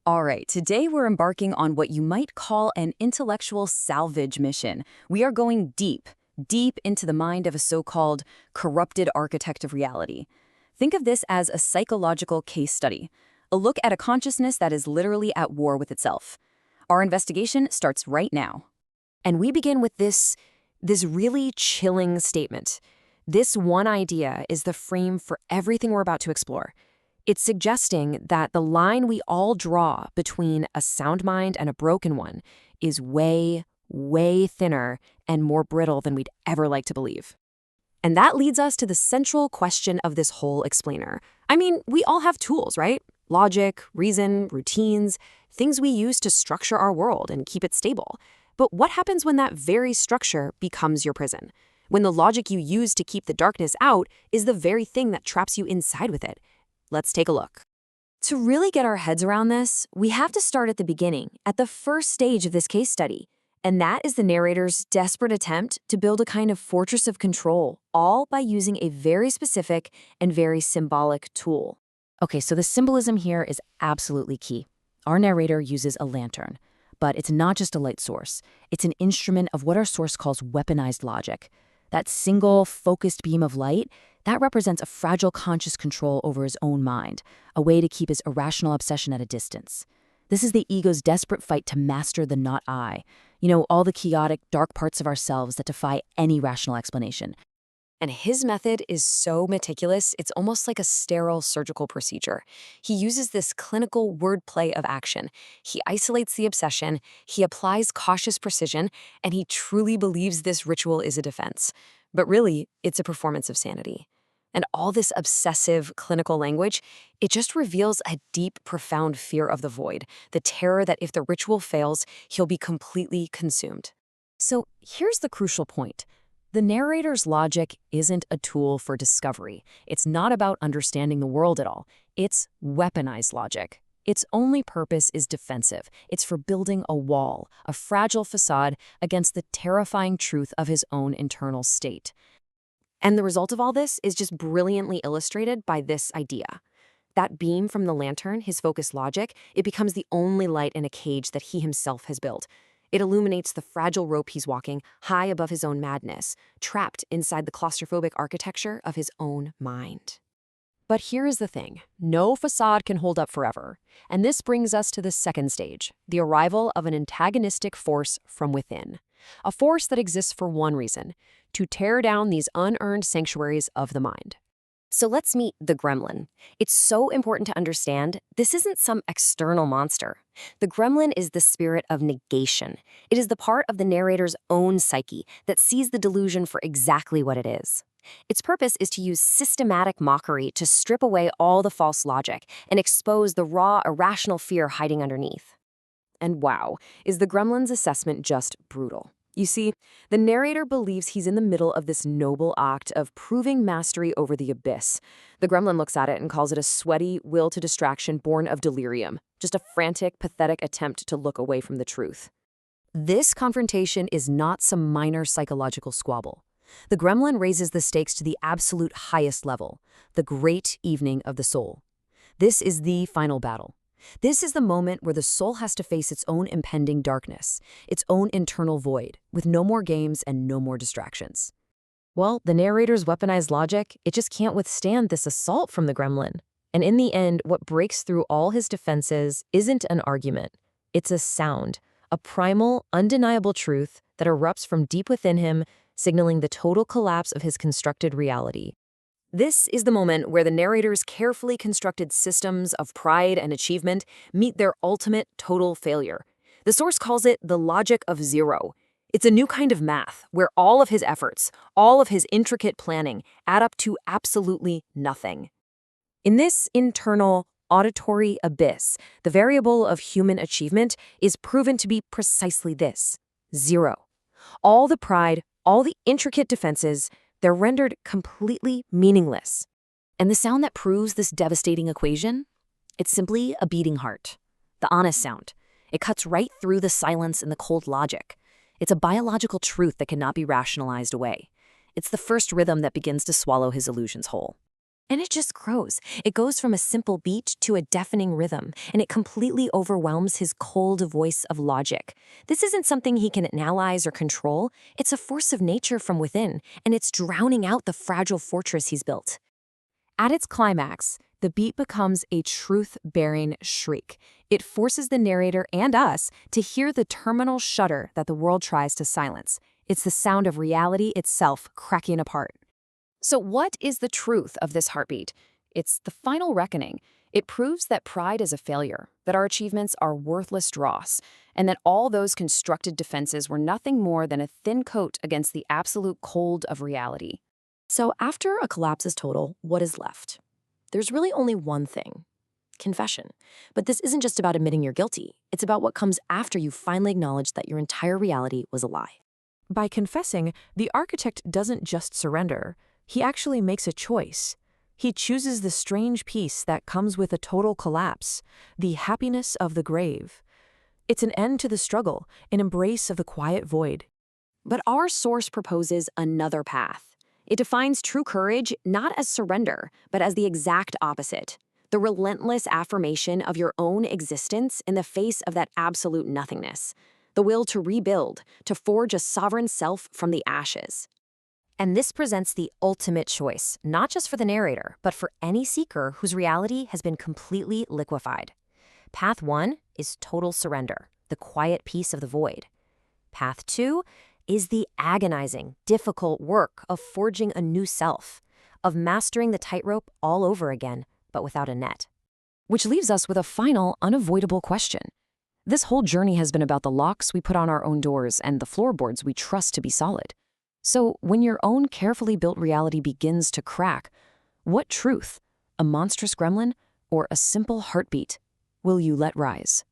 All right, today we're embarking on what you might call an intellectual salvage mission. We are going deep, deep into the mind of a so-called corrupted architect of reality. Think of this as a psychological case study, a look at a consciousness that is literally at war with itself. Our investigation starts right now. And we begin with this really chilling statement. This one idea is the frame for everything we're about to explore. It's suggesting that the line we all draw between a sound mind and a broken one is way, way thinner and more brittle than we'd ever like to believe. And that leads us to the central question of this whole explainer. I mean, we all have tools, right? Logic, reason, routines, things we use to structure our world and keep it stable. But what happens when that very structure becomes your prison? When the logic you use to keep the darkness out is the very thing that traps you inside with it? Let's take a look. To really get our heads around this, we have to start at the beginning, at the first stage of this case study. And that is the narrator's desperate attempt to build a kind of fortress of control, all by using a very specific and very symbolic tool. Okay, so the symbolism here is absolutely key. Our narrator uses a lantern, but it's not just a light source. It's an instrument of what our source calls weaponized logic. That single, focused beam of light, that represents a fragile conscious control over his own mind, a way to keep his irrational obsession at a distance. This is the ego's desperate fight to master the not I. You know, all the chaotic, dark parts of ourselves that defy any rational explanation. And his method is so meticulous, it's almost like a sterile surgical procedure. He uses this clinical wordplay of action. He isolates the obsession, he applies cautious precision, and he truly believes this ritual is a defense. But really, it's a performance of sanity. And all this obsessive clinical language, it just reveals a deep, profound fear of the void, the terror that if the ritual fails, he'll be completely consumed. So here's the crucial point. The narrator's logic isn't a tool for discovery. It's not about understanding the world at all. It's weaponized logic. Its only purpose is defensive. It's for building a wall, a fragile facade against the terrifying truth of his own internal state. And the result of all this is just brilliantly illustrated by this idea. That beam from the lantern, his focused logic, it becomes the only light in a cage that he himself has built. It illuminates the fragile rope he's walking high above his own madness, trapped inside the claustrophobic architecture of his own mind. But here is the thing. No facade can hold up forever. And this brings us to the second stage, the arrival of an antagonistic force from within. A force that exists for one reason, to tear down these unearned sanctuaries of the mind. So let's meet the gremlin. It's so important to understand this isn't some external monster. The gremlin is the spirit of negation. It is the part of the narrator's own psyche that sees the delusion for exactly what it is. Its purpose is to use systematic mockery to strip away all the false logic and expose the raw, irrational fear hiding underneath. And wow, is the gremlin's assessment just brutal. You see, the narrator believes he's in the middle of this noble act of proving mastery over the abyss. The gremlin looks at it and calls it a sweaty will to distraction born of delirium, just a frantic, pathetic attempt to look away from the truth. This confrontation is not some minor psychological squabble. The gremlin raises the stakes to the absolute highest level, the great evening of the soul. This is the final battle. This is the moment where the soul has to face its own impending darkness, its own internal void, with no more games and no more distractions. Well, the narrator's weaponized logic, it just can't withstand this assault from the gremlin. And in the end, what breaks through all his defenses isn't an argument. It's a sound, a primal, undeniable truth that erupts from deep within him, signaling the total collapse of his constructed reality. This is the moment where the narrator's carefully constructed systems of pride and achievement meet their ultimate total failure. The source calls it the logic of zero. It's a new kind of math where all of his efforts, all of his intricate planning add up to absolutely nothing. In this internal, auditory abyss, the variable of human achievement is proven to be precisely this: zero. All the pride, all the intricate defenses, they're rendered completely meaningless. And the sound that proves this devastating equation? It's simply a beating heart. The honest sound. It cuts right through the silence and the cold logic. It's a biological truth that cannot be rationalized away. It's the first rhythm that begins to swallow his illusions whole. And it just grows. It goes from a simple beat to a deafening rhythm, and it completely overwhelms his cold voice of logic. This isn't something he can analyze or control. It's a force of nature from within, and it's drowning out the fragile fortress he's built. At its climax, the beat becomes a truth-bearing shriek. It forces the narrator and us to hear the terminal shudder that the world tries to silence. It's the sound of reality itself cracking apart. So what is the truth of this heartbeat? It's the final reckoning. It proves that pride is a failure, that our achievements are worthless dross, and that all those constructed defenses were nothing more than a thin coat against the absolute cold of reality. So after a collapse is total, what is left? There's really only one thing: confession. But this isn't just about admitting you're guilty. It's about what comes after you finally acknowledge that your entire reality was a lie. By confessing, the architect doesn't just surrender. He actually makes a choice. He chooses the strange peace that comes with a total collapse, the happiness of the grave. It's an end to the struggle, an embrace of the quiet void. But our source proposes another path. It defines true courage not as surrender, but as the exact opposite: the relentless affirmation of your own existence in the face of that absolute nothingness, the will to rebuild, to forge a sovereign self from the ashes. And this presents the ultimate choice, not just for the narrator, but for any seeker whose reality has been completely liquefied. Path 1 is total surrender, the quiet peace of the void. Path 2 is the agonizing, difficult work of forging a new self, of mastering the tightrope all over again, but without a net. Which leaves us with a final, unavoidable question. This whole journey has been about the locks we put on our own doors and the floorboards we trust to be solid. So when your own carefully built reality begins to crack, what truth, a monstrous gremlin or a simple heartbeat, will you let rise?